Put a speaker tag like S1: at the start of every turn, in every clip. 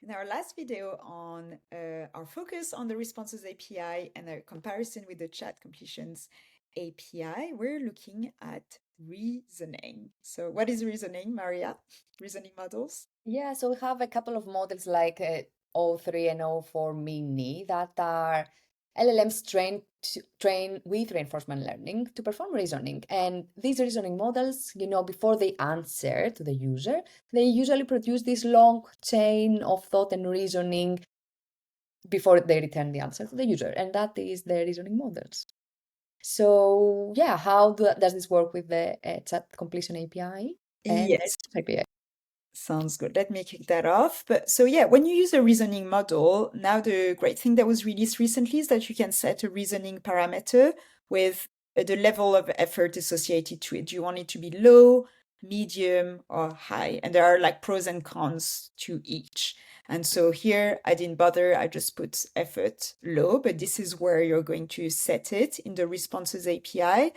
S1: In our last video on our focus on the responses API and a comparison with the chat completions API, we're looking at reasoning. So what is reasoning, Maria? Reasoning models?
S2: Yeah, so we have a couple of models like O3 and O4 mini that are LLMs trained with reinforcement learning to perform reasoning. And these reasoning models, before they answer to the user, they usually produce this long chain of thought and reasoning before they return the answer to the user. And that is the reasoning models. So yeah, does this work with the chat completion API and
S1: Yes.
S2: API?
S1: Sounds good. Let me kick that off. But so yeah, when you use a reasoning model, now the great thing that was released recently is that you can set a reasoning parameter with the level of effort associated to it. Do you want it to be low, medium, or high? And there are like pros and cons to each. And so here I didn't bother, I just put effort low, but this is where you're going to set it in the responses API.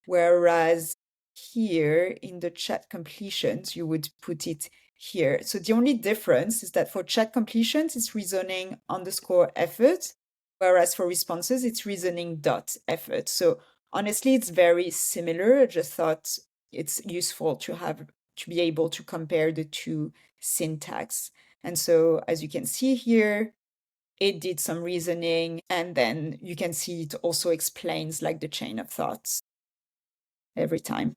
S1: Whereas here in the chat completions, you would put it here. So the only difference is that for chat completions, it's reasoning underscore effort, whereas for responses, it's reasoning dot effort. So honestly, it's very similar. I just thought it's useful to be able to compare the two syntax. And so as you can see here, it did some reasoning, and then you can see it also explains like the chain of thoughts every time.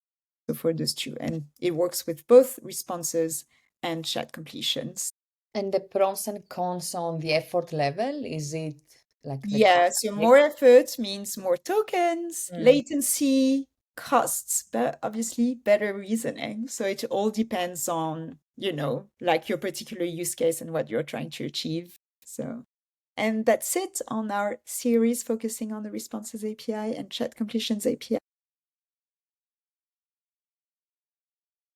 S1: So for those two, and it works with both responses and chat completions.
S2: And the pros and cons on the effort level, is it like the
S1: Yeah, so more effort means more tokens, latency, costs, but obviously better reasoning. So it all depends on, like your particular use case and what you're trying to achieve. So, and that's it on our series focusing on the responses API and chat completions API.